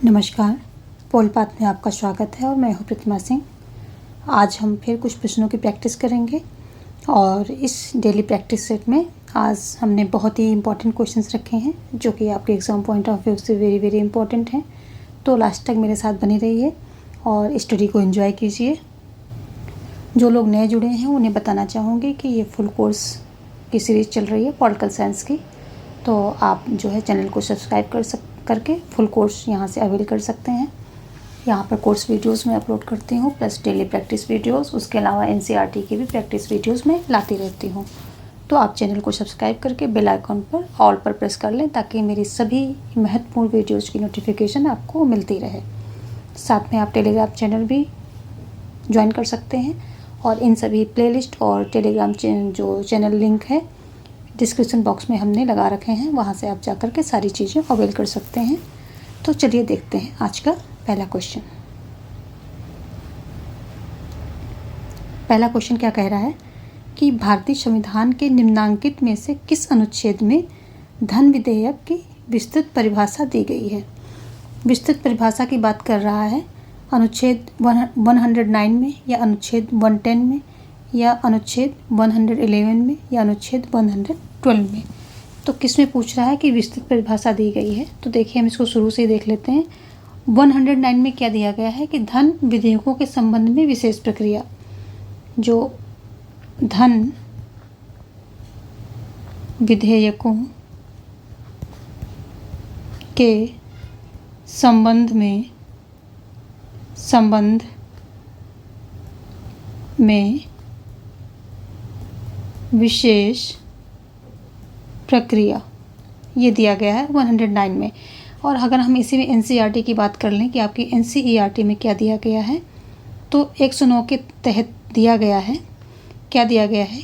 नमस्कार, पोलपात में आपका स्वागत है और मैं हूँ प्रतिमा सिंह। आज हम फिर कुछ प्रश्नों की प्रैक्टिस करेंगे और इस डेली प्रैक्टिस सेट में आज हमने बहुत ही इम्पोर्टेंट क्वेश्चंस रखे हैं जो कि आपके एग्ज़ाम पॉइंट ऑफ व्यू से वेरी वेरी इंपॉर्टेंट हैं। तो लास्ट तक मेरे साथ बने रहिए और स्टडी को एंजॉय कीजिए। जो लोग नए जुड़े हैं उन्हें बताना चाहूँगी कि ये फुल कोर्स की सीरीज़ चल रही है पॉलिटिकल साइंस की, तो आप जो है चैनल को सब्सक्राइब करके फुल कोर्स यहाँ से अवेल कर सकते हैं। यहाँ पर कोर्स वीडियोस मैं अपलोड करती हूँ प्लस डेली प्रैक्टिस वीडियोस, उसके अलावा एनसीईआरटी की भी प्रैक्टिस वीडियोस मैं लाती रहती हूँ। तो आप चैनल को सब्सक्राइब करके बेल आइकॉन पर ऑल पर प्रेस कर लें ताकि मेरी सभी महत्वपूर्ण वीडियोज़ की नोटिफिकेशन आपको मिलती रहे। साथ में आप टेलीग्राम चैनल भी ज्वाइन कर सकते हैं और इन सभी प्लेलिस्ट और टेलीग्राम जो चैनल लिंक है डिस्क्रिप्शन बॉक्स में हमने लगा रखे हैं, वहाँ से आप जाकर के सारी चीज़ें अवेल कर सकते हैं। तो चलिए देखते हैं आज का पहला क्वेश्चन। पहला क्वेश्चन क्या कह रहा है कि भारतीय संविधान के निम्नांकित में से किस अनुच्छेद में धन विधेयक की विस्तृत परिभाषा दी गई है। विस्तृत परिभाषा की बात कर रहा है अनुच्छेद 109 में या अनुच्छेद 110 में या अनुच्छेद 111 में या अनुच्छेद 112 में। तो किस में पूछ रहा है कि विस्तृत परिभाषा दी गई है। तो देखिए हम इसको शुरू से ही देख लेते हैं। 109 में क्या दिया गया है कि धन विधेयकों के संबंध में विशेष प्रक्रिया, जो धन विधेयकों के संबंध में विशेष प्रक्रिया, ये दिया गया है 109 में। और अगर हम इसी में एनसीईआरटी की बात कर लें कि आपकी एनसीईआरटी में क्या दिया गया है, तो 109 के तहत दिया गया है, क्या दिया गया है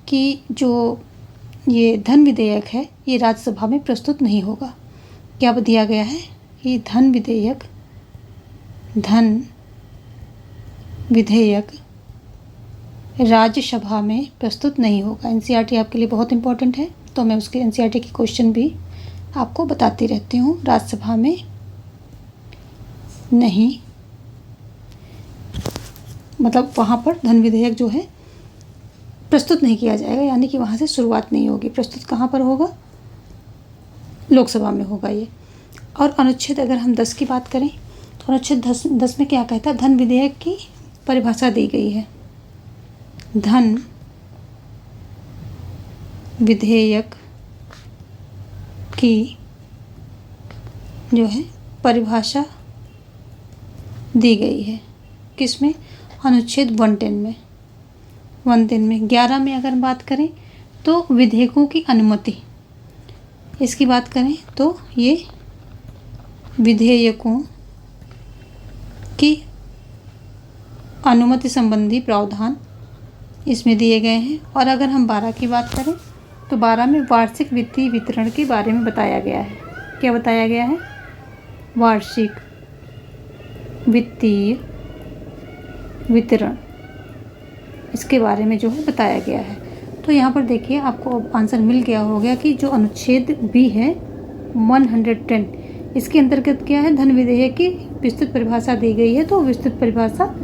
कि जो ये धन विधेयक है ये राज्यसभा में प्रस्तुत नहीं होगा। क्या दिया गया है कि धन विधेयक राज्यसभा में प्रस्तुत नहीं होगा। एनसीईआरटी आपके लिए बहुत इंपॉर्टेंट है, तो मैं उसके एनसीईआरटी के क्वेश्चन भी आपको बताती रहती हूँ। राज्यसभा में नहीं, मतलब वहाँ पर धन विधेयक जो है प्रस्तुत नहीं किया जाएगा, यानी कि वहाँ से शुरुआत नहीं होगी। प्रस्तुत कहाँ पर होगा? लोकसभा में होगा ये। और अनुच्छेद अगर हम 10 की बात करें तो अनुच्छेद 10 में क्या कहता है? धन विधेयक की परिभाषा दी गई है। धन विधेयक की जो है परिभाषा दी गई है किसमें? अनुच्छेद 110 में। 11 में अगर बात करें तो विधेयकों की अनुमति, इसकी बात करें तो ये विधेयकों की अनुमति संबंधी प्रावधान इसमें दिए गए हैं। और अगर हम 12 की बात करें तो 12 में वार्षिक वित्तीय वितरण के बारे में बताया गया है। क्या बताया गया है? वार्षिक वित्तीय वितरण, इसके बारे में जो है बताया गया है। तो यहाँ पर देखिए आपको आंसर मिल गया होगा कि जो अनुच्छेद बी है 110, इसके अंतर्गत क्या है? धन विधेयक की विस्तृत परिभाषा दी गई है। तो विस्तृत परिभाषा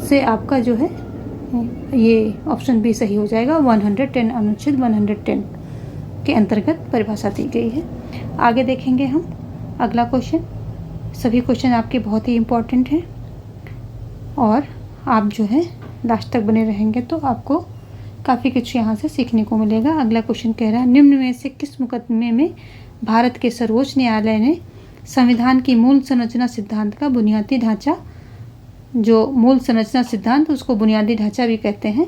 से आपका जो है ये ऑप्शन बी सही हो जाएगा। 110, अनुच्छेद 110 के अंतर्गत परिभाषा दी गई है। आगे देखेंगे हम अगला क्वेश्चन। सभी क्वेश्चन आपके बहुत ही इम्पोर्टेंट हैं और आप जो है लास्ट तक बने रहेंगे तो आपको काफ़ी कुछ यहाँ से सीखने को मिलेगा। अगला क्वेश्चन कह रहा है निम्न में से किस मुकदमे में भारत के सर्वोच्च न्यायालय ने संविधान की मूल संरचना सिद्धांत का बुनियादी ढांचा, जो मूल संरचना सिद्धांत उसको बुनियादी ढांचा भी कहते हैं,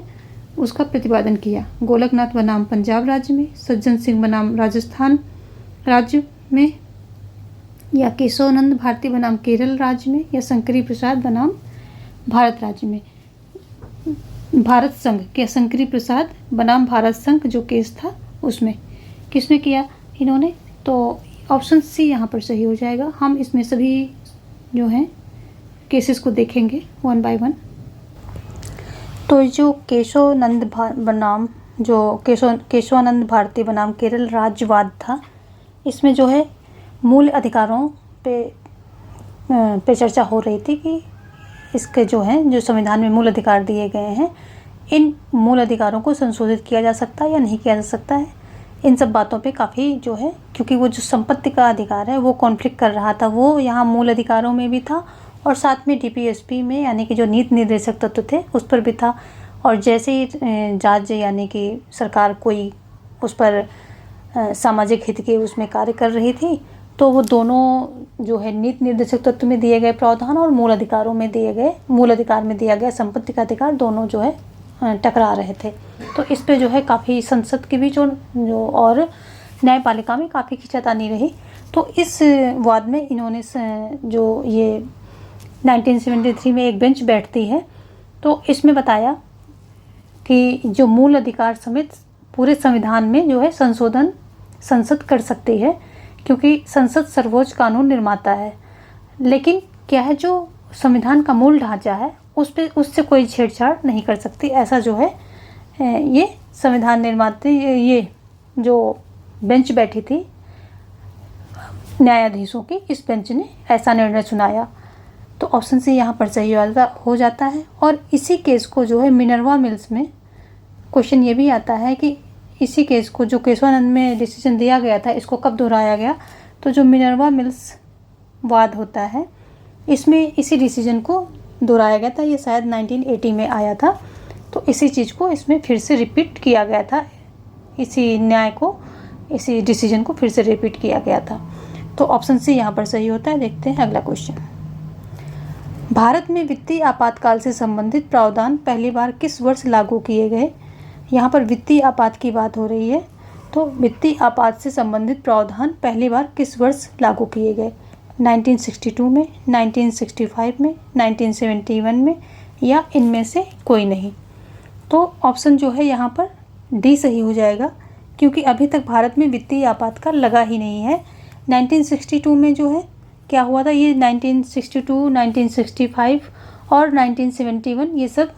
उसका प्रतिपादन किया? गोलकनाथ बनाम पंजाब राज्य में, सज्जन सिंह बनाम राजस्थान राज्य में, या केशवानंद भारती बनाम केरल राज्य में, या शंकरी प्रसाद बनाम भारत राज्य में। भारत संघ के शंकरी प्रसाद बनाम भारत संघ जो केस था उसमें किसने किया इन्होंने? तो ऑप्शन सी यहाँ पर सही हो जाएगा। हम इसमें सभी जो हैं केसेस को देखेंगे वन बाय वन। तो जो केशवानंद भारती बनाम केरल राज्यवाद था, इसमें जो है मूल अधिकारों पे पे चर्चा हो रही थी कि इसके जो हैं, जो संविधान में मूल अधिकार दिए गए हैं, इन मूल अधिकारों को संशोधित किया जा सकता है या नहीं किया जा सकता है। इन सब बातों पे काफ़ी जो है, क्योंकि वो जो संपत्ति का अधिकार है वो कॉन्फ्लिक्ट कर रहा था, वो यहाँ मूल अधिकारों में भी था और साथ में डीपीएसपी में यानी कि जो नीति निर्देशक तत्व थे उस पर भी था। और जैसे ही जज यानी कि सरकार कोई उस पर सामाजिक हित के उसमें कार्य कर रही थी, तो वो दोनों जो है नीति निर्देशक तत्व में दिए गए प्रावधान और मूल अधिकार में दिया गया संपत्ति का अधिकार, दोनों जो है टकरा रहे थे। तो इस पे जो है काफ़ी संसद के भी जो और न्यायपालिका में काफ़ी खींचातानी रही। तो इस वाद में इन्होंने जो ये 1973 में एक बेंच बैठती है, तो इसमें बताया कि जो मूल अधिकार समेत पूरे संविधान में जो है संशोधन संसद कर सकती है, क्योंकि संसद सर्वोच्च कानून निर्माता है। लेकिन क्या है, जो संविधान का मूल ढांचा है उससे कोई छेड़छाड़ नहीं कर सकती। ऐसा जो है ये संविधान निर्माता, ये जो बेंच बैठी थी न्यायाधीशों की, इस बेंच ने ऐसा निर्णय सुनाया। तो ऑप्शन सी यहाँ पर सही हो जाता है। और इसी केस को जो है मिनर्वा मिल्स में क्वेश्चन ये भी आता है कि इसी केस को जो केशवानंद में डिसीजन दिया गया था, इसको कब दोहराया गया। तो जो मिनर्वा मिल्स वाद होता है, इसमें इसी डिसीजन को दोहराया गया था। ये शायद 1980 में आया था। तो इसी चीज़ को इसमें फिर से रिपीट किया गया था, इसी न्याय को, इसी डिसीजन को फिर से रिपीट किया गया था। तो ऑप्शन सी यहाँ पर सही होता है। देखते हैं अगला क्वेश्चन। भारत में वित्तीय आपातकाल से संबंधित प्रावधान पहली बार किस वर्ष लागू किए गए। यहाँ पर वित्तीय आपात की बात हो रही है, तो वित्तीय आपात से संबंधित प्रावधान पहली बार किस वर्ष लागू किए गए। 1962 में, 1965 में, 1971 में, या इनमें से कोई नहीं। तो ऑप्शन जो है यहाँ पर डी सही हो जाएगा, क्योंकि अभी तक भारत में वित्तीय आपातकाल लगा ही नहीं है। 1962 में जो है क्या हुआ था, ये 1962, 1965 और 1971 ये सब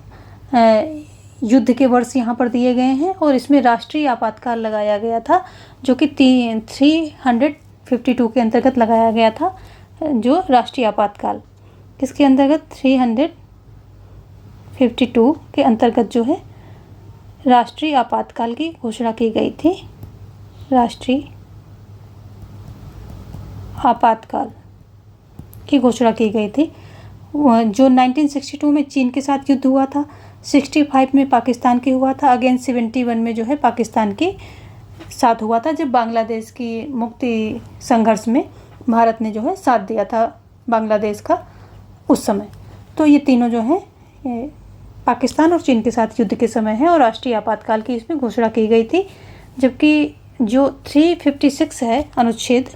युद्ध के वर्ष यहाँ पर दिए गए हैं। और इसमें राष्ट्रीय आपातकाल लगाया गया था, जो कि 352 के अंतर्गत लगाया गया था। जो राष्ट्रीय आपातकाल किसके अंतर्गत, 352 के अंतर्गत जो है राष्ट्रीय आपातकाल की घोषणा की गई थी। राष्ट्रीय आपातकाल की घोषणा की गई थी। जो 1962 में चीन के साथ युद्ध हुआ था, 65 में पाकिस्तान के हुआ था, अगेन 71 में जो है पाकिस्तान के साथ हुआ था, जब बांग्लादेश की मुक्ति संघर्ष में भारत ने जो है साथ दिया था बांग्लादेश का उस समय। तो ये तीनों जो हैं पाकिस्तान और चीन के साथ युद्ध के समय है और राष्ट्रीय आपातकाल की इसमें घोषणा की गई थी। जबकि जो 356 है अनुच्छेद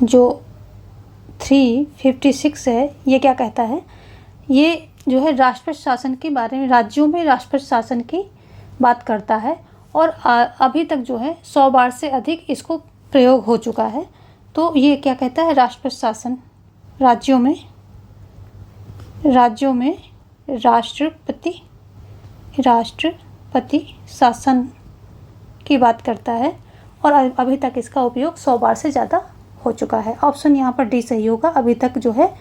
जो 356 है, ये क्या कहता है, ये जो है राष्ट्रपति शासन के बारे में, राज्यों में राष्ट्रपति शासन की बात करता है। और अभी तक जो है 100 बार से अधिक इसको प्रयोग हो चुका है। तो ये क्या कहता है, राष्ट्रपति शासन, राज्यों में राष्ट्रपति शासन की बात करता है। और अभी तक इसका उपयोग 100 बार से ज़्यादा हो चुका है। ऑप्शन यहाँ पर डी सही होगा। अभी तक जो है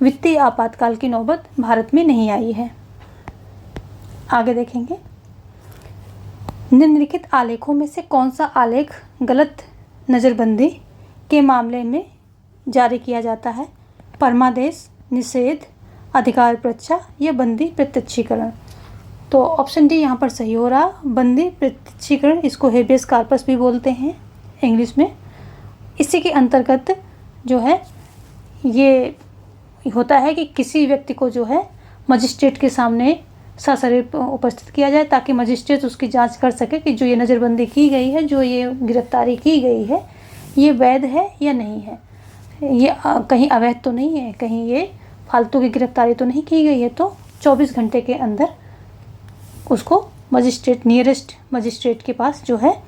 वित्तीय आपातकाल की नौबत भारत में नहीं आई है। आगे देखेंगे, निम्नलिखित आलेखों में से कौन सा आलेख गलत नज़रबंदी के मामले में जारी किया जाता है। परमादेश, निषेध, अधिकार परीक्षा या बंदी प्रत्यक्षीकरण। तो ऑप्शन डी यहाँ पर सही हो रहा, बंदी प्रत्यक्षीकरण। इसको हेबियस कार्पस भी बोलते हैं इंग्लिश में। इसी के अंतर्गत जो है ये होता है कि किसी व्यक्ति को जो है मजिस्ट्रेट के सामने सशरीर उपस्थित किया जाए, ताकि मजिस्ट्रेट उसकी जांच कर सके कि जो ये नज़रबंदी की गई है, जो ये गिरफ्तारी की गई है, ये वैध है या नहीं है, ये कहीं अवैध तो नहीं है, कहीं ये फालतू की गिरफ्तारी तो नहीं की गई है। तो 24 घंटे के अंदर उसको मजिस्ट्रेट, नियरेस्ट मजिस्ट्रेट के पास जो है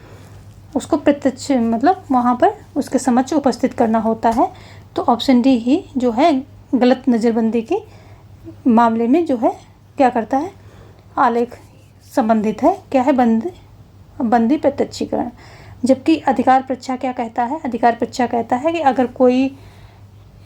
उसको प्रत्यक्ष मतलब वहाँ पर उसके समक्ष उपस्थित करना होता है। तो ऑप्शन डी ही जो है गलत नज़रबंदी के मामले में जो है क्या करता है, आलेख संबंधित है। क्या है, बंदी प्रत्यक्षीकरण। जबकि अधिकार परीक्षा क्या कहता है, अधिकार परीक्षा कहता है कि अगर कोई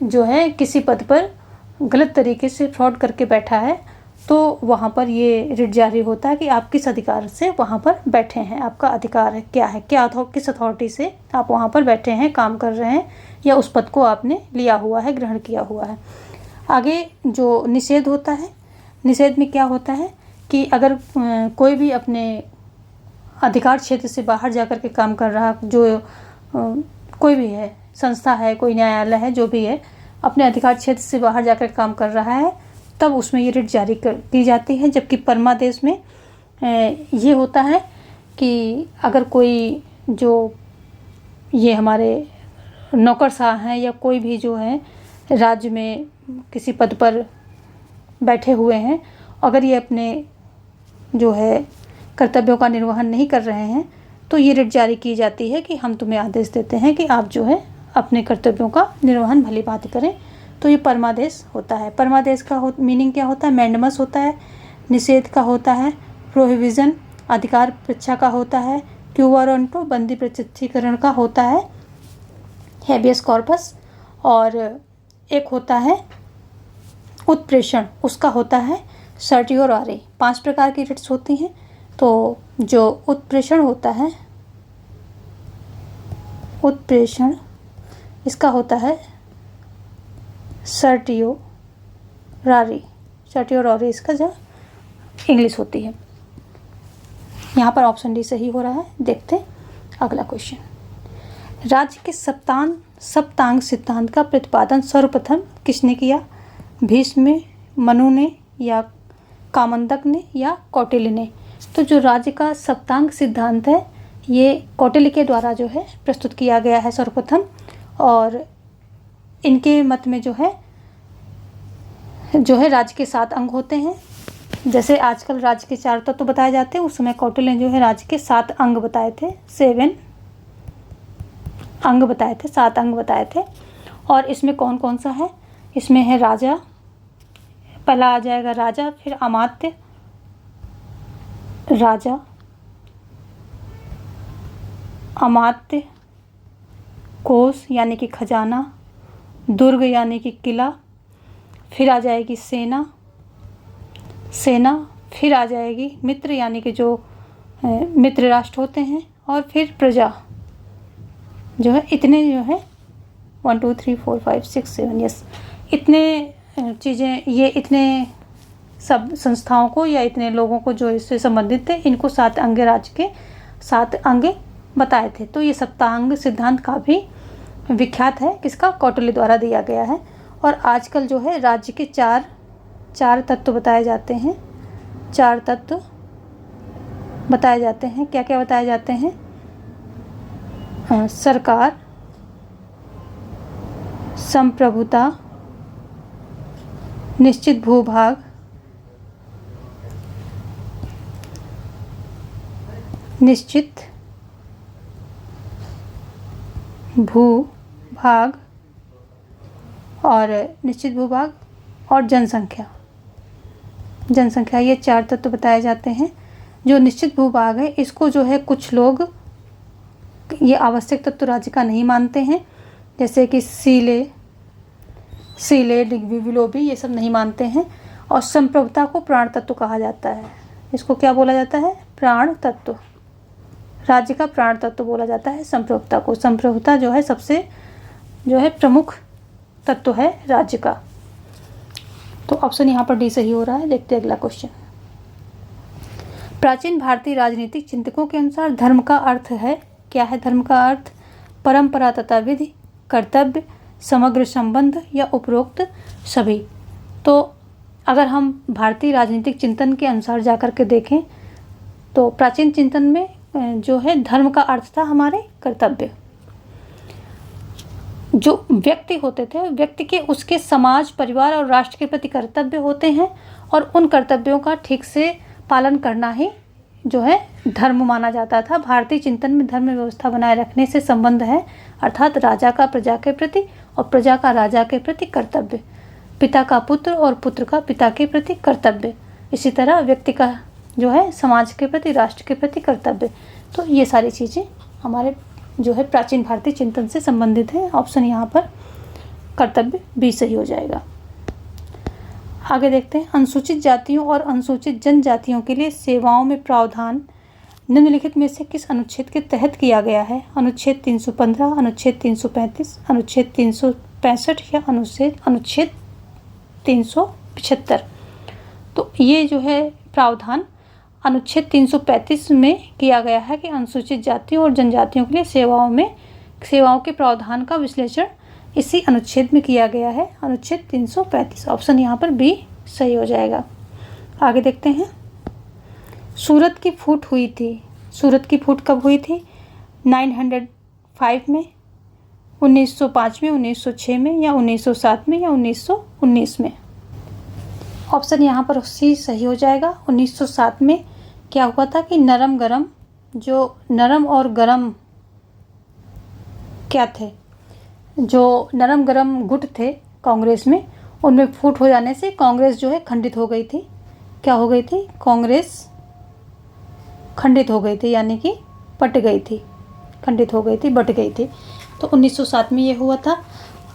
जो है किसी पद पर गलत तरीके से फ्रॉड करके बैठा है तो वहाँ पर ये रिट जारी होता है कि आप किस अधिकार से वहाँ पर बैठे हैं, आपका अधिकार है क्या है, किस अथॉरिटी से आप वहाँ पर बैठे हैं, काम कर रहे हैं, या उस पद को आपने लिया हुआ है, ग्रहण किया हुआ है। आगे जो निषेध होता है, निषेध में क्या होता है कि अगर कोई भी अपने अधिकार क्षेत्र से बाहर जाकर के काम कर रहा, जो कोई भी है, संस्था है, कोई न्यायालय है, जो भी है, अपने अधिकार क्षेत्र से बाहर जाकर काम कर रहा है, तब उसमें ये रिट जारी की जाती है। जबकि परमादेश में ये होता है कि अगर कोई जो ये हमारे नौकरशाह हैं या कोई भी जो है राज्य में किसी पद पर बैठे हुए हैं, अगर ये अपने जो है कर्तव्यों का निर्वहन नहीं कर रहे हैं तो ये रिट जारी की जाती है कि हम तुम्हें आदेश देते हैं कि आप जो है अपने कर्तव्यों का निर्वहन भली भांति करें। तो ये परमादेश होता है। परमादेश का मीनिंग क्या होता है, मैंडमस होता है, निषेध का होता है प्रोहिबिजन, अधिकार परीक्षा का होता है क्यू वारंटो, बंदी प्रत्यक्षीकरण का होता है हेबियस कॉर्पस, और एक होता है उत्प्रेषण, उसका होता है सर्टियोरारी। 5 प्रकार की रिट्स होती हैं। तो जो उत्प्रेषण होता है, उत्प्रेषण, इसका होता है सर्टियोरारी, सर्टियोरारी इसका जो इंग्लिश होती है। यहाँ पर ऑप्शन डी सही हो रहा है। देखते हैं अगला क्वेश्चन। राज्य के सप्तांग सिद्धांत का प्रतिपादन सर्वप्रथम किसने किया? भीष्म, मनु ने, या कामंदक ने, या कौटिल्य ने? तो जो राज्य का सप्तांग सिद्धांत है ये कौटिल्य के द्वारा जो है प्रस्तुत किया गया है सर्वप्रथम। और इनके मत में जो है राज्य के 7 अंग होते हैं। जैसे आजकल राज्य के 4 तत्व बताए जाते हैं, उस समय कौटिल्य ने जो है राज्य के 7 अंग बताए थे, 7 अंग बताए थे, 7 अंग बताए थे। और इसमें कौन कौन सा है? इसमें है राजा, पहला आ जाएगा राजा, फिर अमात्य, राजा, अमात्य, कोष यानी कि खजाना, दुर्ग यानी कि किला, फिर आ जाएगी सेना, फिर आ जाएगी मित्र यानी कि जो मित्र राष्ट्र होते हैं, और फिर प्रजा जो है। इतने जो है 1 2 3 4 5 6 7 यस, इतने चीज़ें, ये इतने सब संस्थाओं को या इतने लोगों को जो इससे संबंधित थे, इनको 7 अंग, राज्य के 7 अंग बताए थे। तो ये सप्तांग सिद्धांत काफ़ी विख्यात है, किसका? कौटिल्य द्वारा दिया गया है। और आजकल जो है राज्य के 4 तत्व बताए जाते हैं, 4 तत्व बताए जाते हैं। क्या क्या बताए जाते हैं? सरकार, संप्रभुता, निश्चित भूभाग, निश्चित भूभाग और निश्चित भूभाग और जनसंख्या, ये 4 तत्व बताए जाते हैं। जो निश्चित भूभाग है इसको जो है कुछ लोग ये आवश्यक तत्व राज्य का नहीं मानते हैं, जैसे कि सीले, डिग्बी, विलोबी, ये सब नहीं मानते हैं। और संप्रभुता को प्राण तत्व कहा जाता है। इसको क्या बोला जाता है? प्राण तत्व, राज्य का प्राण तत्व बोला जाता है संप्रभुता को। संप्रभुता जो है सबसे जो है प्रमुख तत्व है राज्य का। तो ऑप्शन यहाँ पर डी सही हो रहा है। देखते हैं अगला क्वेश्चन। प्राचीन भारतीय राजनीतिक चिंतकों के अनुसार धर्म का अर्थ है, क्या है धर्म का अर्थ? परंपरा तथा विधि, कर्तव्य, समग्र संबंध, या उपरोक्त सभी। तो अगर हम भारतीय राजनीतिक चिंतन के अनुसार जाकर के देखें तो प्राचीन चिंतन में जो है धर्म का अर्थ था हमारे कर्तव्य। जो व्यक्ति होते थे, व्यक्ति के उसके समाज, परिवार और राष्ट्र के प्रति कर्तव्य होते हैं, और उन कर्तव्यों का ठीक से पालन करना ही जो है धर्म माना जाता था। भारतीय चिंतन में धर्म व्यवस्था बनाए रखने से संबंध है, अर्थात राजा का प्रजा के प्रति और प्रजा का राजा के प्रति कर्तव्य, पिता का पुत्र और पुत्र का पिता के प्रति कर्तव्य, इसी तरह व्यक्ति का जो है समाज के प्रति, राष्ट्र के प्रति कर्तव्य। तो ये सारी चीज़ें हमारे जो है प्राचीन भारतीय चिंतन से संबंधित है। ऑप्शन यहाँ पर कर्तव्य बी सही हो जाएगा। आगे देखते हैं, अनुसूचित जातियों और अनुसूचित जनजातियों के लिए सेवाओं में प्रावधान निम्नलिखित में से किस अनुच्छेद के तहत किया गया है? अनुच्छेद 315, अनुच्छेद 335, अनुच्छेद 365 या अनुच्छेद 375। तो ये जो है प्रावधान अनुच्छेद 335 में किया गया है कि अनुसूचित जातियों और जनजातियों के लिए सेवाओं के प्रावधान का विश्लेषण इसी अनुच्छेद में किया गया है, अनुच्छेद 335। ऑप्शन यहाँ पर बी सही हो जाएगा। आगे देखते हैं, सूरत की फूट हुई थी। सूरत की फूट कब हुई थी? 905 में, 1905 में, 1906 में या 1907 में या 1919 में? ऑप्शन यहाँ पर सी सही हो जाएगा। 1907 में क्या हुआ था कि नरम और गरम क्या थे, जो नरम गरम गुट थे कांग्रेस में, उनमें फूट हो जाने से कांग्रेस जो है खंडित हो गई थी। क्या हो गई थी? कांग्रेस खंडित हो गई थी, यानी कि बट गई थी, खंडित हो गई थी, बट गई थी। तो 1907 में ये हुआ था।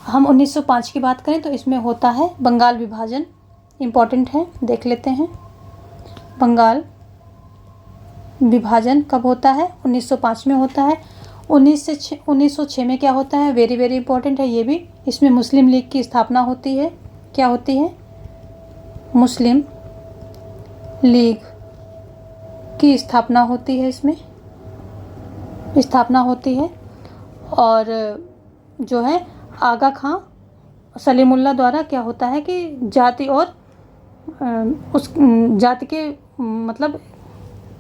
हम 1905 की बात करें तो इसमें होता है बंगाल विभाजन, इम्पॉर्टेंट है, देख लेते हैं। बंगाल विभाजन कब होता है? 1905 में होता है। 1906 में क्या होता है? वेरी वेरी इंपॉर्टेंट है ये भी। इसमें मुस्लिम लीग की स्थापना होती है। क्या होती है? मुस्लिम लीग की स्थापना होती है, इसमें स्थापना होती है। और जो है आगा खां सलीमुल्लाह द्वारा क्या होता है कि जाति और उस जाति के मतलब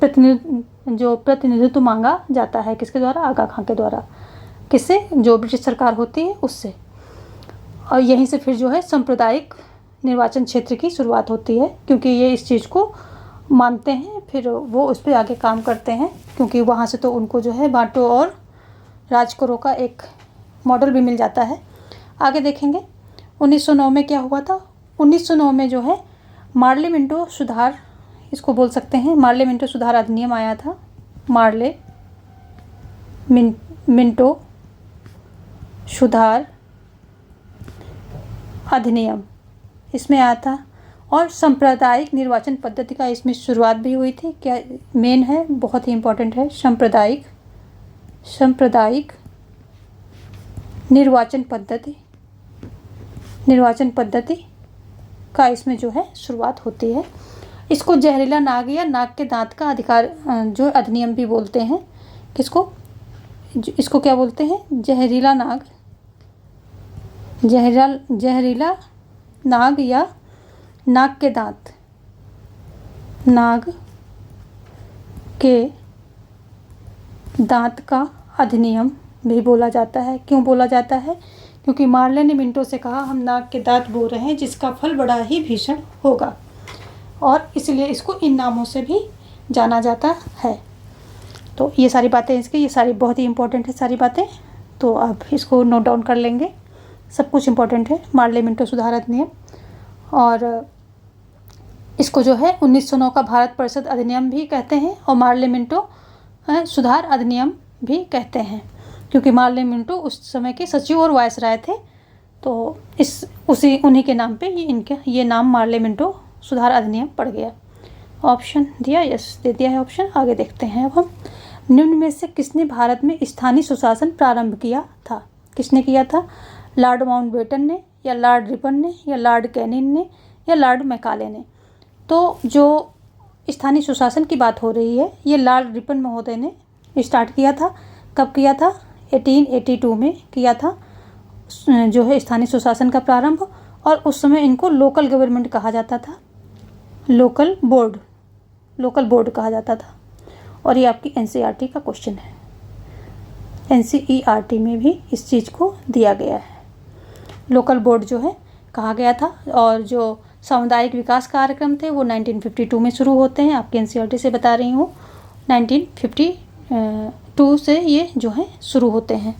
प्रतिनिधित्व मांगा जाता है। किसके द्वारा? आगा खां के द्वारा। किससे? जो ब्रिटिश सरकार होती है उससे। और यहीं से फिर जो है सांप्रदायिक निर्वाचन क्षेत्र की शुरुआत होती है, क्योंकि ये इस चीज़ को मानते हैं, फिर वो उस पर आगे काम करते हैं, क्योंकि वहाँ से तो उनको जो है बांटो और राज करो का एक मॉडल भी मिल जाता है। आगे देखेंगे 1909 में क्या हुआ था। 1909 में जो है मार्ले मिंटो सुधार, इसको बोल सकते हैं, मार्ले मिंटो सुधार अधिनियम आया था। मार्ले मिंटो सुधार अधिनियम इसमें आया था। और सांप्रदायिक निर्वाचन पद्धति का इसमें शुरुआत भी हुई थी। क्या मेन है, बहुत ही इम्पोर्टेंट है, सांप्रदायिक निर्वाचन पद्धति का इसमें जो है शुरुआत होती है। इसको जहरीला नाग या नाग के दांत का अधिकार जो अधिनियम भी बोलते हैं। किसको? इसको क्या बोलते हैं? जहरीला नाग या नाग के दांत का अधिनियम भी बोला जाता है। क्यों बोला जाता है? क्योंकि मार्ले ने मिंटो से कहा हम नाग के दांत बो रहे हैं जिसका फल बड़ा ही भीषण होगा, और इसलिए इसको इन नामों से भी जाना जाता है। तो ये सारी बातें ये सारी बहुत ही इम्पोर्टेंट है सारी बातें, तो आप इसको नोट डाउन कर लेंगे। सब कुछ इम्पोर्टेंट है। मार्ले मिंटो सुधार अधिनियम, और इसको जो है 1909 का भारत परिषद अधिनियम भी कहते हैं और मार्ले मिंटो सुधार अधिनियम भी कहते हैं, क्योंकि मार्ले मिंटो उस समय के सचिव और वायसराय थे। तो उन्हीं के नाम पे ये नाम मार्ले मिंटो सुधार अधिनियम पड़ गया। ऑप्शन दिया, यस दे दिया है ऑप्शन। आगे देखते हैं अब हम, निम्न में से किसने भारत में स्थानीय सुशासन प्रारंभ किया था? किसने किया था? लॉर्ड माउंटबेटन ने, या लॉर्ड रिपन ने, या लॉर्ड कैनिंग ने, या लॉर्ड मैकाले ने? तो जो स्थानीय सुशासन की बात हो रही है, ये लॉर्ड रिपन महोदय ने स्टार्ट किया था। कब किया था? 1882 में किया था जो है स्थानीय सुशासन का प्रारंभ। और उस समय इनको लोकल गवर्नमेंट कहा जाता था, लोकल बोर्ड कहा जाता था। और ये आपकी एनसीईआरटी का क्वेश्चन है, एनसीईआरटी में भी इस चीज़ को दिया गया है। लोकल बोर्ड जो है कहा गया था। और जो सामुदायिक विकास कार्यक्रम थे वो 1952 में शुरू होते हैं। आपके एनसीईआरटी से बता रही हूँ, 1952 से ये जो है शुरू होते हैं।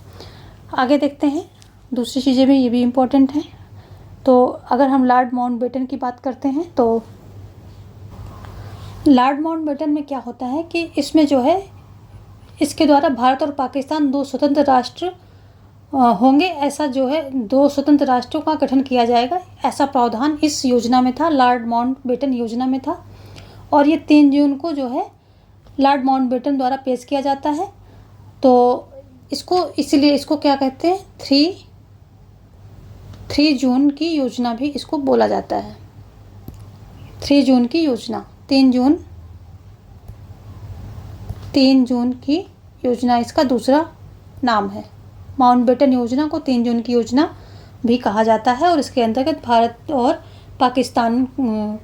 आगे देखते हैं दूसरी चीज़ें भी, ये भी इम्पोर्टेंट हैं। तो अगर हम लॉर्ड माउंटबेटन की बात करते हैं तो लॉर्ड माउंटबेटन में क्या होता है कि इसमें जो है इसके द्वारा भारत और पाकिस्तान दो स्वतंत्र राष्ट्र होंगे, ऐसा जो है दो स्वतंत्र राष्ट्रों का गठन किया जाएगा, ऐसा प्रावधान इस योजना में था, लॉर्ड माउंटबेटन योजना में था। और ये 3 जून को जो है लॉर्ड माउंटबेटन द्वारा पेश किया जाता है। तो इसको इसलिए इसको क्या कहते हैं, 3 जून की योजना भी इसको बोला जाता है। 3 जून की योजना, 3 जून की योजना इसका दूसरा नाम है। माउंटबेटन योजना को 3 जून की योजना भी कहा जाता है और इसके अंतर्गत भारत और पाकिस्तान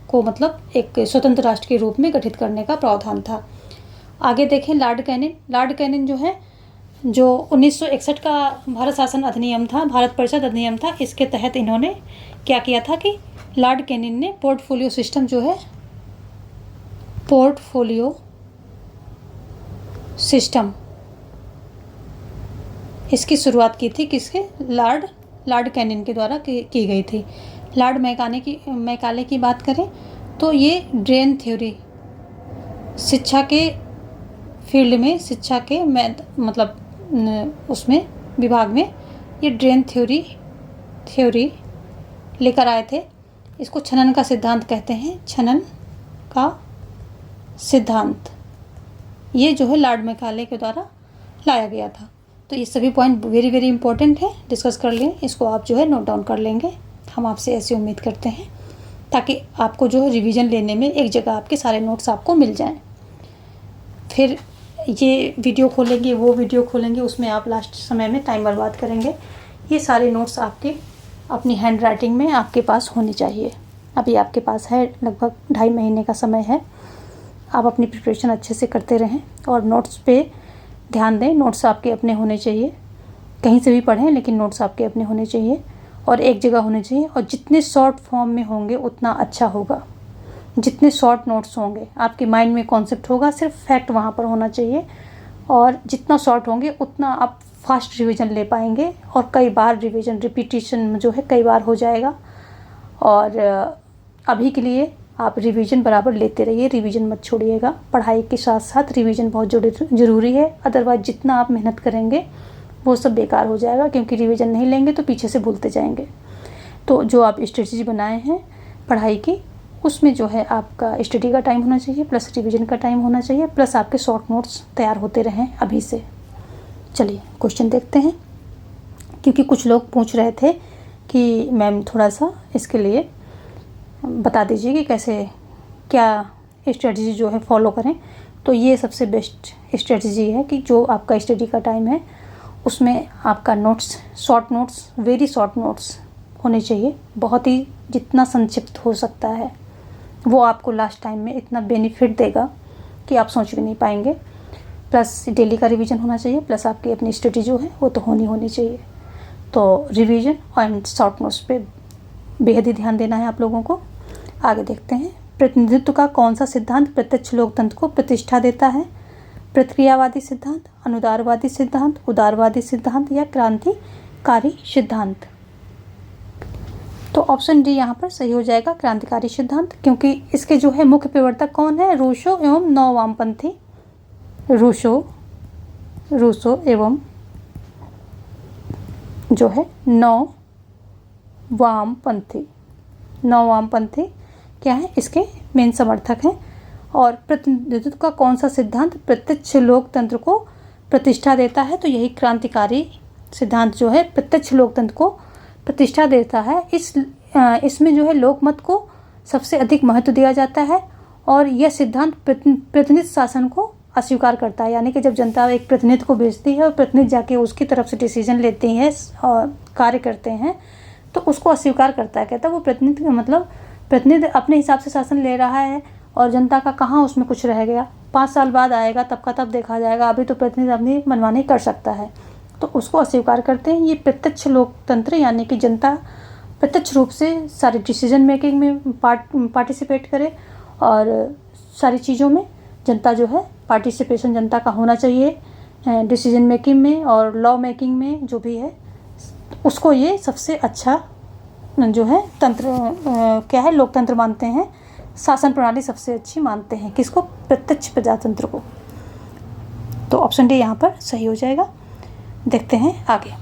को मतलब एक स्वतंत्र राष्ट्र के रूप में गठित करने का प्रावधान था। आगे देखें लॉर्ड कैनिंग जो है, जो 1961 का भारत शासन अधिनियम था, भारत परिषद अधिनियम था, इसके तहत इन्होंने क्या किया था कि लॉर्ड कैनिंग ने पोर्टफोलियो सिस्टम जो है, पोर्टफोलियो सिस्टम, इसकी शुरुआत की थी किसके, लॉर्ड कैनिंग के द्वारा की गई थी। लॉर्ड मैकाले की बात करें तो ये ड्रेन थ्योरी, शिक्षा के फील्ड में, शिक्षा के मतलब उसमें विभाग में ये ड्रेन थ्योरी लेकर आए थे। इसको छनन का सिद्धांत कहते हैं, छनन का सिद्धांत, ये जो है लॉर्ड मैकाले के द्वारा लाया गया था। तो ये सभी पॉइंट वेरी वेरी इंपॉर्टेंट है, डिस्कस कर लें, इसको आप जो है नोट डाउन कर लेंगे। हम आपसे ऐसी उम्मीद करते हैं ताकि आपको जो है रिवीजन लेने में एक जगह आपके सारे नोट्स आपको मिल जाएं। फिर ये वीडियो खोलेंगे, वो वीडियो खोलेंगे, उसमें आप लास्ट समय में टाइम बर्बाद करेंगे। ये सारे नोट्स आपके अपनी हैंड राइटिंग में आपके पास होनी चाहिए। अभी आपके पास है लगभग 2.5 महीने का समय है, आप अपनी प्रिपरेशन अच्छे से करते रहें और नोट्स पे ध्यान दें। नोट्स आपके अपने होने चाहिए, कहीं से भी पढ़ें लेकिन नोट्स आपके अपने होने चाहिए और एक जगह होने चाहिए, और जितने शॉर्ट फॉर्म में होंगे उतना अच्छा होगा। जितने शॉर्ट नोट्स होंगे, आपके माइंड में कॉन्सेप्ट होगा, सिर्फ फैक्ट वहाँ पर होना चाहिए, और जितना शॉर्ट होंगे उतना आप फास्ट रिवीजन ले पाएंगे और कई बार रिपीटिशन जो है कई बार हो जाएगा। और अभी के लिए आप रिवीजन बराबर लेते रहिए, रिवीजन मत छोड़िएगा। पढ़ाई के साथ साथ रिवीजन बहुत ज़रूरी है, अदरवाइज जितना आप मेहनत करेंगे वो सब बेकार हो जाएगा, क्योंकि रिवीजन नहीं लेंगे तो पीछे से भूलते जाएंगे। तो जो आप स्ट्रेटजी बनाए हैं पढ़ाई की, उसमें जो है आपका स्टडी का टाइम होना चाहिए, प्लस रिवीजन का टाइम होना चाहिए, प्लस आपके शॉर्ट नोट्स तैयार होते रहें अभी से। चलिए क्वेश्चन देखते हैं, क्योंकि कुछ लोग पूछ रहे थे कि मैम थोड़ा सा इसके लिए बता दीजिए कि कैसे क्या स्ट्रेटजी जो है फॉलो करें। तो ये सबसे बेस्ट स्ट्रेटजी है कि जो आपका स्टडी का टाइम है उसमें आपका notes, short notes, very short notes होने चाहिए, बहुत ही जितना संक्षिप्त हो सकता है। वो आपको लास्ट टाइम में इतना बेनिफिट देगा कि आप सोच भी नहीं पाएंगे। प्लस डेली का रिवीजन होना चाहिए, प्लस आपकी अपनी स्टडी जो है वो तो होनी चाहिए। तो रिवीजन एंड शॉर्ट नोट्स पे बेहद ही ध्यान देना है आप लोगों को। आगे देखते हैं, प्रतिनिधित्व का कौन सा सिद्धांत प्रत्यक्ष लोकतंत्र को प्रतिष्ठा देता है? प्रतिक्रियावादी सिद्धांत, अनुदारवादी सिद्धांत, उदारवादी सिद्धांत या क्रांतिकारी सिद्धांत? तो ऑप्शन डी यहाँ पर सही हो जाएगा, क्रांतिकारी सिद्धांत, क्योंकि इसके जो है मुख्य प्रवर्तक कौन है? रूसो एवं 9 वामपंथी। रूसो एवं जो है 9 वामपंथी क्या है? इसके मेन समर्थक हैं। और प्रतिनिधित्व का कौन सा सिद्धांत प्रत्यक्ष लोकतंत्र को प्रतिष्ठा देता है? तो यही क्रांतिकारी सिद्धांत जो है प्रत्यक्ष लोकतंत्र को प्रतिष्ठा देता है। इसमें जो है लोकमत को सबसे अधिक महत्व दिया जाता है और यह सिद्धांत प्रतिनिधि शासन को अस्वीकार करता है। यानी कि जब जनता एक प्रतिनिधि को भेजती है और प्रतिनिधि जाके उसकी तरफ से डिसीजन लेते हैं और कार्य करते हैं, तो उसको अस्वीकार करता है। कहता है वो प्रतिनिधि अपने हिसाब से शासन ले रहा है और जनता का कहाँ उसमें कुछ रह गया। 5 साल बाद आएगा तब का तब देखा जाएगा, अभी तो प्रतिनिधि अपनी मनमानी कर सकता है, तो उसको अस्वीकार करते हैं। ये प्रत्यक्ष लोकतंत्र यानी कि जनता प्रत्यक्ष रूप से सारी डिसीजन मेकिंग में पार्टिसिपेट करे और सारी चीज़ों में जनता जो है पार्टिसिपेशन जनता का होना चाहिए, डिसीजन मेकिंग में और लॉ मेकिंग में जो भी है, उसको ये सबसे अच्छा जो है तंत्र क्या है, लोकतंत्र मानते हैं। शासन प्रणाली सबसे अच्छी मानते हैं किसको? प्रत्यक्ष प्रजातंत्र को। तो ऑप्शन डी यहाँ पर सही हो जाएगा। देखते हैं आगे।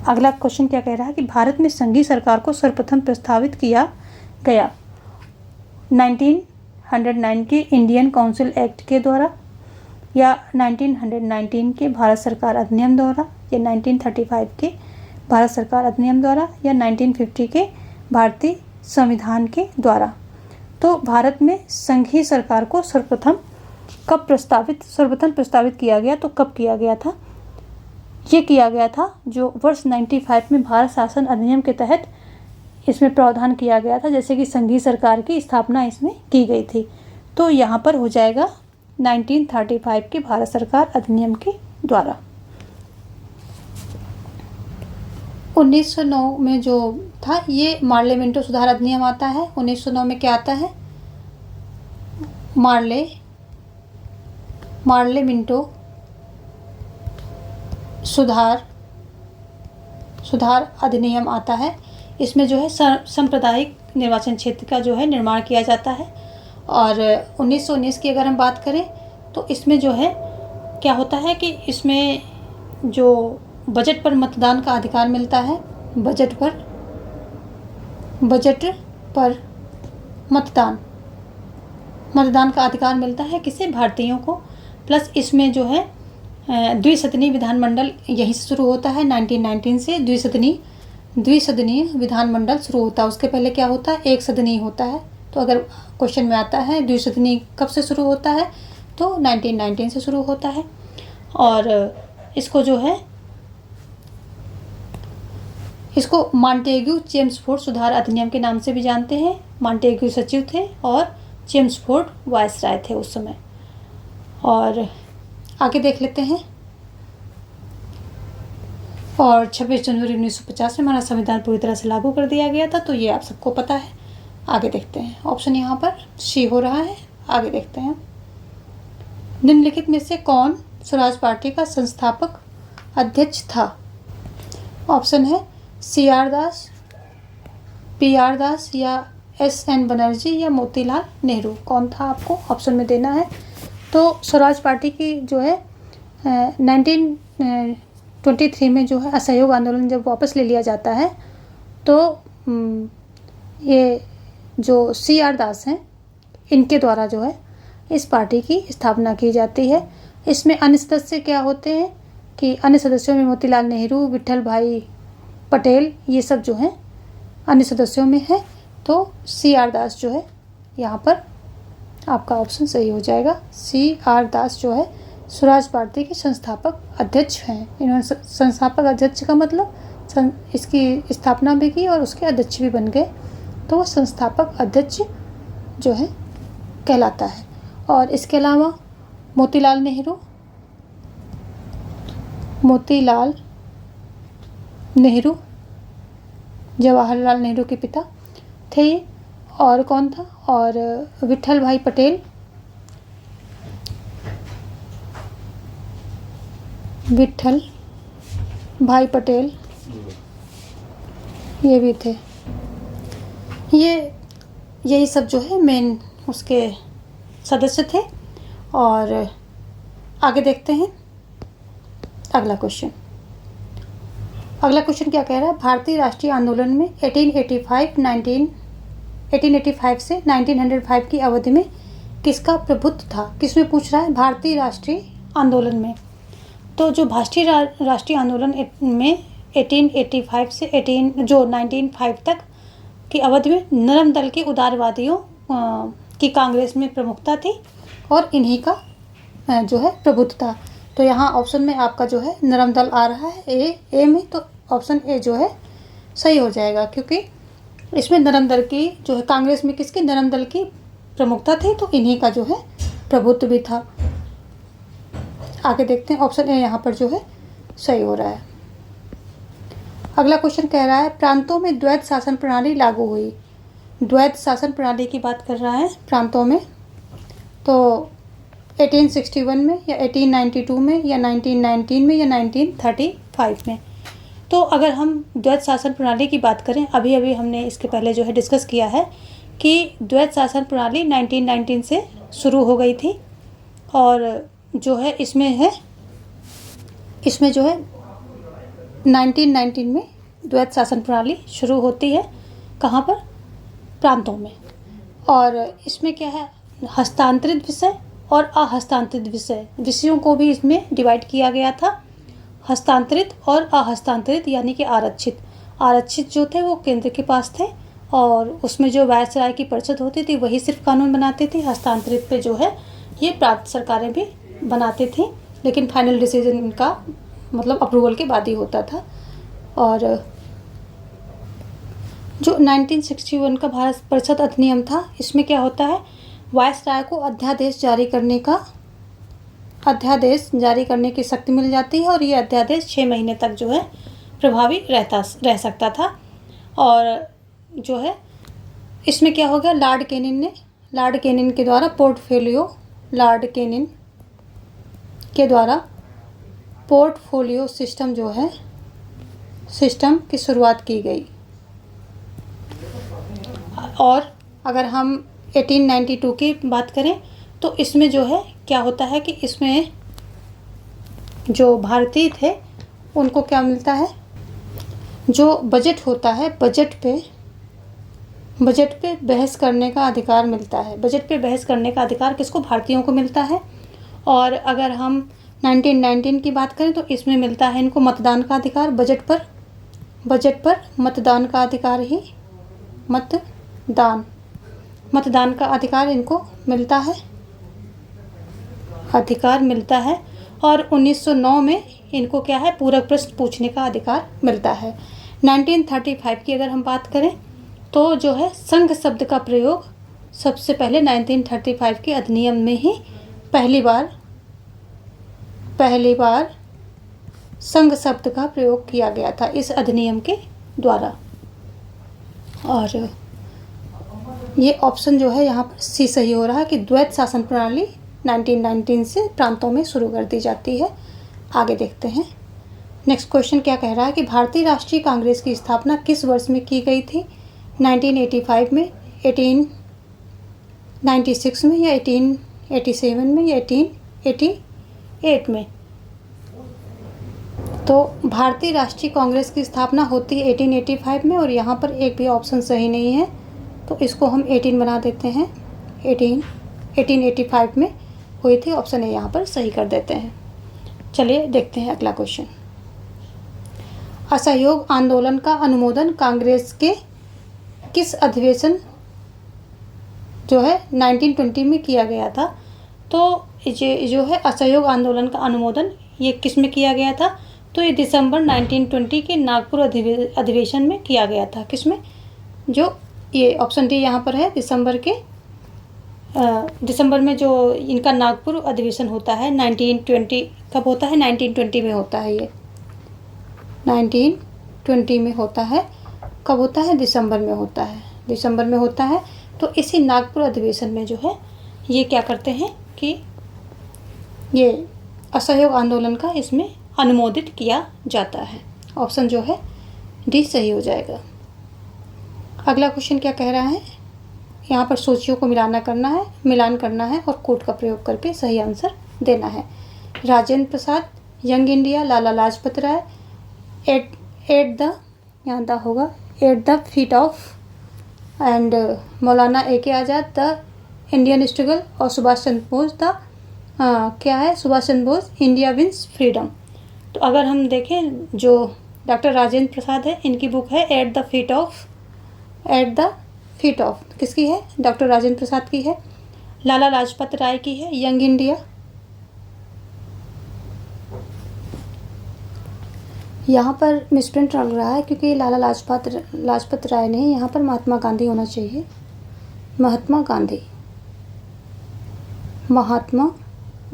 अगला क्वेश्चन क्या कह रहा है कि भारत में संघीय सरकार को सर्वप्रथम प्रस्तावित किया गया 1909 के इंडियन काउंसिल एक्ट के द्वारा, या 1919 के भारत सरकार अधिनियम द्वारा, या 1935 के भारत सरकार अधिनियम द्वारा, या 1950 के भारतीय संविधान के द्वारा। तो भारत में संघीय सरकार को सर्वप्रथम प्रस्तावित किया गया, तो कब किया गया था? ये किया गया था जो वर्ष 95 में भारत शासन अधिनियम के तहत इसमें प्रावधान किया गया था, जैसे कि संघीय सरकार की स्थापना इसमें की गई थी। तो यहाँ पर हो जाएगा 1935 के भारत सरकार अधिनियम के द्वारा। 1909 में जो था ये मार्ले मिंटो सुधार अधिनियम आता है। 1909 में क्या आता है? मार्ले मिंटो सुधार अधिनियम आता है। इसमें जो है सांप्रदायिक निर्वाचन क्षेत्र का जो है निर्माण किया जाता है। और 1919 की अगर हम बात करें तो इसमें जो है क्या होता है कि इसमें जो बजट पर मतदान का अधिकार मिलता है, बजट पर मतदान का अधिकार मिलता है किसे? भारतीयों को। प्लस इसमें जो है द्विसदनीय विधानमंडल यहीं से शुरू होता है। 1919 से द्विसदनीय विधानमंडल शुरू होता है। उसके पहले क्या होता है? एक सदनीय होता है। तो अगर क्वेश्चन में आता है द्विसदनीय कब से शुरू होता है, तो 1919 से शुरू होता है। और इसको मांटेग्यू चेम्सफोर्ड सुधार अधिनियम के नाम से भी जानते हैं। मांटेग्यू सचिव थे और चेम्सफोर्ड वायसराय थे उस समय। और आगे देख लेते हैं। और 26 जनवरी 1950 में हमारा संविधान पूरी तरह से लागू कर दिया गया था, तो ये आप सबको पता है। आगे देखते हैं। ऑप्शन यहाँ पर सी हो रहा है। आगे देखते हैं। निम्नलिखित में से कौन स्वराज पार्टी का संस्थापक अध्यक्ष था? ऑप्शन है CR दास, PR दास, या SN बनर्जी, या मोतीलाल नेहरू। कौन था आपको ऑप्शन में देना है। तो स्वराज पार्टी की जो है 1923 में जो है असहयोग आंदोलन जब वापस ले लिया जाता है, तो ये जो CR दास हैं इनके द्वारा जो है इस पार्टी की स्थापना की जाती है। इसमें अन्य सदस्य क्या होते हैं कि अन्य सदस्यों में मोतीलाल नेहरू, विट्ठल भाई पटेल, ये सब जो हैं अन्य सदस्यों में है। तो CR दास जो है यहाँ पर आपका ऑप्शन सही हो जाएगा। CR दास जो है स्वराज पार्टी के संस्थापक अध्यक्ष हैं। इन्होंने संस्थापक अध्यक्ष का मतलब इसकी स्थापना भी की और उसके अध्यक्ष भी बन गए, तो वो संस्थापक अध्यक्ष जो है कहलाता है। और इसके अलावा मोतीलाल नेहरू जवाहरलाल नेहरू के पिता थे ये। और कौन था? और विट्ठल भाई पटेल ये भी थे। यही सब जो है मेन उसके सदस्य थे। और आगे देखते हैं अगला क्वेश्चन क्या कह रहा है? भारतीय राष्ट्रीय आंदोलन में 1885 से 1905 की अवधि में किसका प्रभुत्व था? किसमें पूछ रहा है? भारतीय राष्ट्रीय आंदोलन में। तो जो भारतीय राष्ट्रीय आंदोलन में 1885 से 1905 तक की अवधि में नरम दल के उदारवादियों की कांग्रेस में प्रमुखता थी और इन्हीं का जो है प्रभुत्व था। तो यहाँ ऑप्शन में आपका जो है नरम दल आ रहा है ए में, तो ऑप्शन ए जो है सही हो जाएगा, क्योंकि इसमें नरम दल की जो है कांग्रेस में किसकी नरम दल की प्रमुखता थी, तो इन्हीं का जो है प्रभुत्व भी था। आगे देखते हैं। ऑप्शन ए यहाँ पर जो है सही हो रहा है। अगला क्वेश्चन कह रहा है प्रांतों में द्वैत शासन प्रणाली लागू हुई। द्वैत शासन प्रणाली की बात कर रहा है प्रांतों में, तो 1861 में या 1892 में या 1919 में या 1935 में। तो अगर हम द्वैत शासन प्रणाली की बात करें, अभी हमने इसके पहले जो है डिस्कस किया है कि द्वैत शासन प्रणाली 1919 से शुरू हो गई थी और जो है इसमें जो है 1919 में द्वैत शासन प्रणाली शुरू होती है। कहाँ पर? प्रांतों में। और इसमें क्या है, हस्तांतरित विषय और अहस्तांतरित विषयों को भी इसमें डिवाइड किया गया था। हस्तांतरित और अहस्तांतरित यानी कि आरक्षित जो थे वो केंद्र के पास थे और उसमें जो वायसराय की परिषद होती थी वही सिर्फ कानून बनाती थी। हस्तांतरित पे जो है ये प्रांत सरकारें भी बनाती थी, लेकिन फाइनल डिसीजन का मतलब अप्रूवल के बाद ही होता था। और जो 1961 का भारत परिषद अधिनियम था, इसमें क्या होता है, वायसराय को अध्यादेश जारी करने की शक्ति मिल जाती है और ये अध्यादेश 6 महीने तक जो है प्रभावी रह सकता था। और जो है इसमें क्या हो गया, लॉर्ड केनिन के द्वारा पोर्टफोलियो सिस्टम की शुरुआत की गई। और अगर हम 1892 की बात करें तो इसमें जो है क्या होता है कि इसमें जो भारतीय थे उनको क्या मिलता है, जो बजट होता है, बजट पे बहस करने का अधिकार मिलता है। बजट पे बहस करने का अधिकार किसको? भारतीयों को मिलता है। और अगर हम 1919 की बात करें तो इसमें मिलता है इनको मतदान का अधिकार। बजट पर मतदान का अधिकार ही मतदान का अधिकार इनको मिलता है। और 1909 में इनको क्या है, पूरक प्रश्न पूछने का अधिकार मिलता है। 1935 की अगर हम बात करें तो जो है संघ शब्द का प्रयोग सबसे पहले 1935 के अधिनियम में ही पहली बार संघ शब्द का प्रयोग किया गया था इस अधिनियम के द्वारा। और ये ऑप्शन जो है यहाँ पर सी सही हो रहा है कि द्वैत शासन प्रणाली 1919 से प्रांतों में शुरू कर दी जाती है। आगे देखते हैं। नेक्स्ट क्वेश्चन क्या कह रहा है कि भारतीय राष्ट्रीय कांग्रेस की स्थापना किस वर्ष में की गई थी? 1985 में, 1896 में, या 1887 में, या 1888 में? तो भारतीय राष्ट्रीय कांग्रेस की स्थापना होती है 1885 में और यहाँ पर एक भी ऑप्शन सही नहीं है, तो इसको हम 18 बना देते हैं। 1885 में हुई थी, ऑप्शन ए यहाँ पर सही कर देते हैं। चलिए देखते हैं अगला क्वेश्चन। असहयोग आंदोलन का अनुमोदन कांग्रेस के किस अधिवेशन जो है 1920 में किया गया था? तो ये जो है असहयोग आंदोलन का अनुमोदन ये किस में किया गया था? तो ये दिसंबर 1920 के नागपुर अधिवेशन में किया गया था। किस में? जो ये ऑप्शन डी यहाँ पर है, दिसंबर में जो इनका नागपुर अधिवेशन होता है 1920, कब होता है? 1920 में होता है। ये 1920 में होता है। कब होता है? दिसंबर में होता है। तो इसी नागपुर अधिवेशन में जो है ये क्या करते हैं कि ये असहयोग आंदोलन का इसमें अनुमोदित किया जाता है। ऑप्शन जो है डी सही हो जाएगा। अगला क्वेश्चन क्या कह रहा है, यहाँ पर सूचियों को मिलान करना है और कोड का प्रयोग करके सही आंसर देना है। Rajendra Prasad, young India, Lala Lajpat Rai, at the feet of and Maulana A K. Azad, the Indian struggle, और Subhash Chandra Bose Subhash Chandra Bose, India wins freedom. तो अगर हम देखें जो डॉक्टर राजेंद्र प्रसाद है, इनकी बुक है एट द फीट ऑफ किसकी है? डॉक्टर राजेंद्र प्रसाद की है। लाला लाजपत राय की है यंग इंडिया। यहाँ पर मिसप्रिंट लग रहा है क्योंकि लाला लाजपत राय नहीं, यहाँ पर महात्मा गांधी होना चाहिए। महात्मा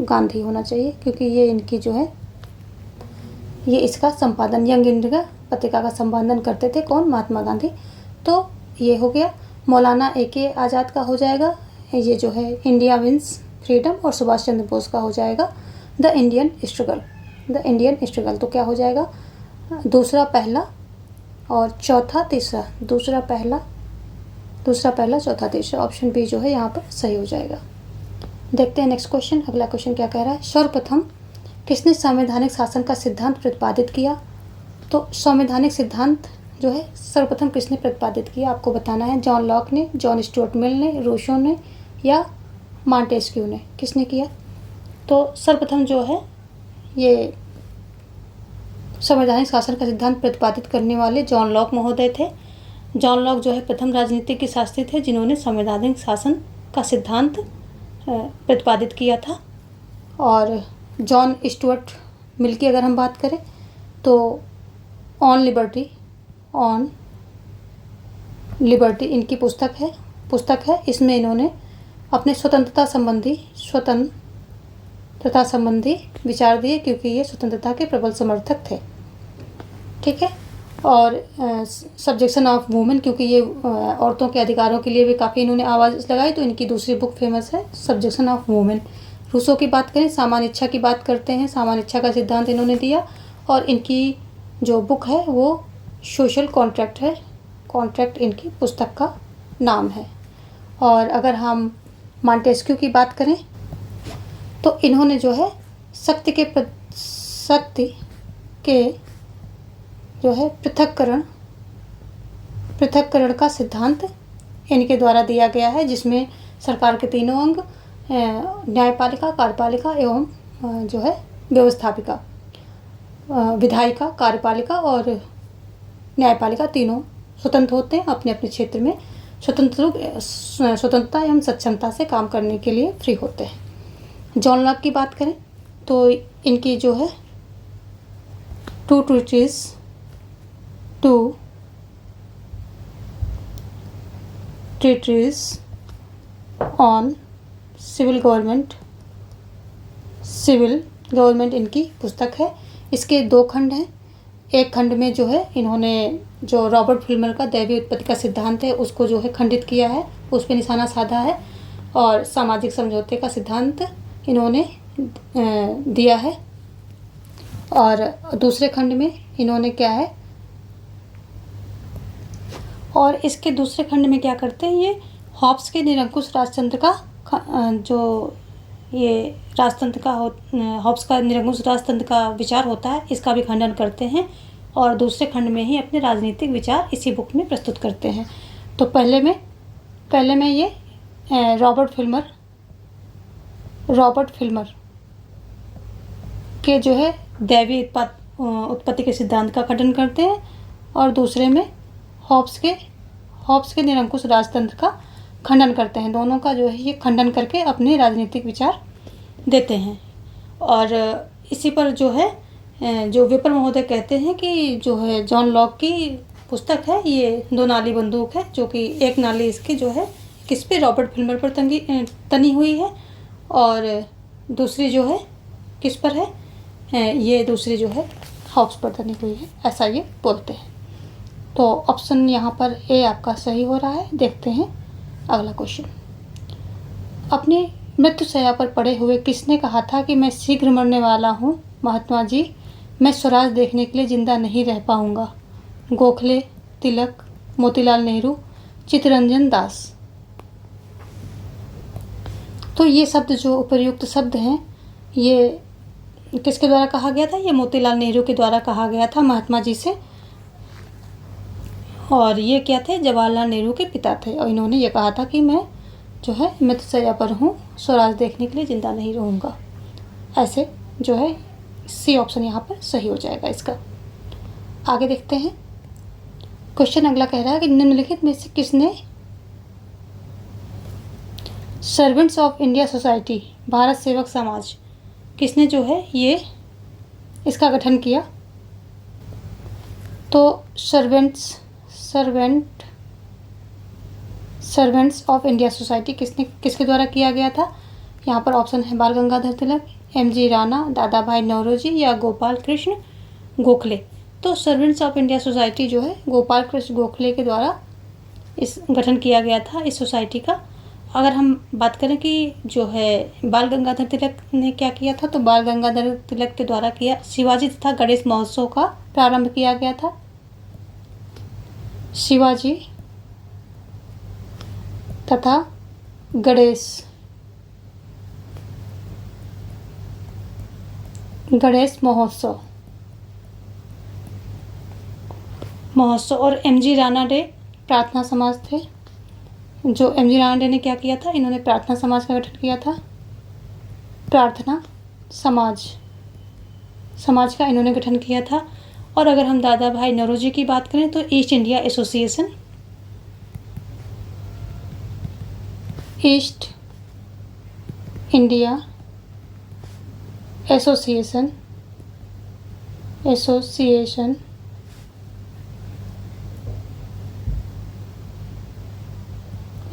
गांधी होना चाहिए क्योंकि ये इनकी जो है ये इसका संपादन, यंग इंडिया पत्रिका का संपादन करते थे। कौन? महात्मा गांधी। तो ये हो गया। मौलाना ए.के. आज़ाद का हो जाएगा ये जो है इंडिया विंस फ्रीडम, और सुभाष चंद्र बोस का हो जाएगा द इंडियन स्ट्रगल। तो क्या हो जाएगा? दूसरा पहला और चौथा तीसरा, दूसरा पहला चौथा तीसरा, ऑप्शन बी जो है यहाँ पर सही हो जाएगा। देखते हैं नेक्स्ट क्वेश्चन। अगला क्वेश्चन क्या कह रहा है, सर्वप्रथम किसने संवैधानिक शासन का सिद्धांत प्रतिपादित किया। तो संवैधानिक सिद्धांत जो है सर्वप्रथम किसने प्रतिपादित किया, आपको बताना है। जॉन लॉक ने, जॉन स्टुअर्ट मिल ने, रूसो ने या मॉन्टेस्क्यू ने, किसने किया। तो सर्वप्रथम जो है ये संवैधानिक शासन का सिद्धांत प्रतिपादित करने वाले जॉन लॉक महोदय थे। जॉन लॉक जो है प्रथम राजनीतिज्ञ शास्त्री थे जिन्होंने संवैधानिक शासन का सिद्धांत प्रतिपादित किया था। और जॉन स्टुअर्ट मिल की अगर हम बात करें तो ऑन लिबर्टी इनकी पुस्तक है। इसमें इन्होंने अपने स्वतंत्रता संबंधी विचार दिए क्योंकि ये स्वतंत्रता के प्रबल समर्थक थे। ठीक है। और सब्जेक्शन ऑफ वुमेन, क्योंकि ये औरतों के अधिकारों के लिए भी काफ़ी इन्होंने आवाज़ लगाई, तो इनकी दूसरी बुक फेमस है सब्जेक्शन ऑफ वुमेन। रूसो की बात करें, सामान्य इच्छा की बात करते हैं, सामान्य इच्छा का सिद्धांत इन्होंने दिया। और इनकी जो बुक है वो सोशल कॉन्ट्रैक्ट है, कॉन्ट्रैक्ट इनकी पुस्तक का नाम है। और अगर हम मॉन्टेस्क्यू की बात करें तो इन्होंने जो है शक्ति के जो है पृथक्करण का सिद्धांत इनके द्वारा दिया गया है, जिसमें सरकार के तीनों अंग न्यायपालिका, कार्यपालिका एवं जो है व्यवस्थापिका, विधायिका, कार्यपालिका और न्यायपालिका तीनों स्वतंत्र होते हैं, अपने अपने क्षेत्र में स्वतंत्रता एवं सक्षमता से काम करने के लिए फ्री होते हैं। जॉन लॉक की बात करें तो इनकी जो है two treatises on civil government इनकी पुस्तक है। इसके 2 खंड हैं। एक खंड में जो है इन्होंने जो रॉबर्ट फिल्मर का दैवीय उत्पत्ति का सिद्धांत है उसको जो है खंडित किया है, उस पर निशाना साधा है। और सामाजिक समझौते का सिद्धांत इन्होंने दिया है। और दूसरे खंड में इन्होंने क्या है, और इसके दूसरे खंड में क्या करते हैं, ये हॉब्स के निरंकुश राजतंत्र का हॉब्स का निरंकुश राजतंत्र का विचार होता है, इसका भी खंडन करते हैं। और दूसरे खंड में ही अपने राजनीतिक विचार इसी बुक में प्रस्तुत करते हैं। तो पहले में ये रॉबर्ट फिल्मर के जो है दैवीय उत्पत्ति के सिद्धांत का खंडन करते हैं। और दूसरे में हॉब्स के निरंकुश राजतंत्र का खंडन करते हैं। दोनों का जो है ये खंडन करके अपने राजनीतिक विचार देते हैं। और इसी पर जो है जो वेपर महोदय कहते हैं कि जो है जॉन लॉक की पुस्तक है ये 2 नाली बंदूक है, जो कि एक नाली इसकी जो है किस पे, रॉबर्ट फिल्मर पर तनी हुई है, और दूसरी जो है किस पर है, ये दूसरी जो है हॉब्स पर तनी हुई है, ऐसा ये बोलते हैं। तो ऑप्शन यहाँ पर ए आपका सही हो रहा है। देखते हैं अगला क्वेश्चन। अपनी मृत्युशैया पर पड़े हुए किसने कहा था कि मैं शीघ्र मरने वाला हूँ महात्मा जी, मैं स्वराज देखने के लिए जिंदा नहीं रह पाऊँगा। गोखले, तिलक, मोतीलाल नेहरू, चित्तरंजन दास। तो ये शब्द जो उपर्युक्त शब्द हैं ये किसके द्वारा कहा गया था, ये मोतीलाल नेहरू के द्वारा कहा गया था महात्मा जी से। और ये क्या थे, जवाहरलाल नेहरू के पिता थे। और इन्होंने ये कहा था कि मैं जो है मृत्युशैया पर हूँ, स्वराज देखने के लिए जिंदा नहीं रहूँगा। ऐसे जो है सी ऑप्शन यहाँ पर सही हो जाएगा इसका। आगे देखते हैं क्वेश्चन। अगला कह रहा है कि निम्नलिखित में से किसने servants of India society, Bharat सेवक समाज, किसने जो है ये इसका गठन किया। तो सर्वेंट्स ऑफ इंडिया सोसाइटी किसके द्वारा किया गया था। यहाँ पर ऑप्शन है बाल गंगाधर तिलक, एम.जी. राणा, दादा भाई नौरोजी या गोपाल कृष्ण गोखले। तो सर्वेंट्स ऑफ इंडिया सोसाइटी जो है गोपाल कृष्ण गोखले के द्वारा इस गठन किया गया था इस सोसाइटी का। अगर हम बात करें कि जो है बाल गंगाधर तिलक ने क्या किया था, तो बाल गंगाधर तिलक के द्वारा शिवाजी तथा गणेश महोत्सव का प्रारंभ किया गया था। शिवाजी तथा गणेश गणेश महोत्सव और एम.जी. राणा डे प्रार्थना समाज थे। जो एम.जी. राणा डे ने क्या किया था, इन्होंने प्रार्थना समाज का गठन किया था। प्रार्थना समाज का इन्होंने गठन किया था। और अगर हम दादा भाई नौरोजी की बात करें तो ईस्ट इंडिया एसोसिएशन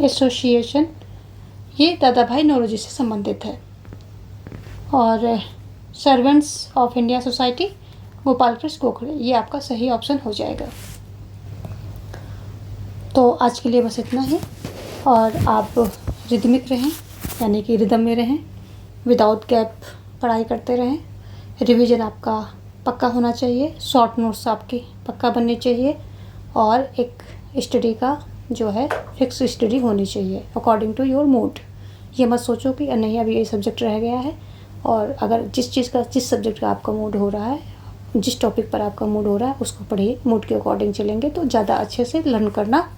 एसोसिएशन ये दादा भाई नौरोजी से संबंधित है। और servants of India society Gopal Krishna Gokhale, ये आपका सही ऑप्शन हो जाएगा। तो आज के लिए बस इतना ही। और आप रिदमिक रहें, यानी कि रिदम में रहें, विदाउट गैप पढ़ाई करते रहें। रिवीजन आपका पक्का होना चाहिए, शॉर्ट नोट्स आपकी पक्का बनने चाहिए, और एक स्टडी का जो है फिक्स स्टडी होनी चाहिए अकॉर्डिंग टू योर मूड। ये मत सोचो कि नहीं अभी ये सब्जेक्ट रह गया है। और अगर जिस सब्जेक्ट का आपका मूड हो रहा है, जिस टॉपिक पर आपका मूड हो रहा है, उसको पढ़िए। मूड के अकॉर्डिंग चलेंगे तो ज़्यादा अच्छे से लर्न करना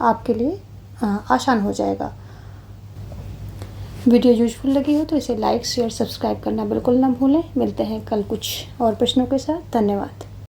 आपके लिए आसान हो जाएगा। वीडियो यूजफुल लगी हो तो इसे लाइक शेयर सब्सक्राइब करना बिल्कुल ना भूलें। मिलते हैं कल कुछ और प्रश्नों के साथ। धन्यवाद।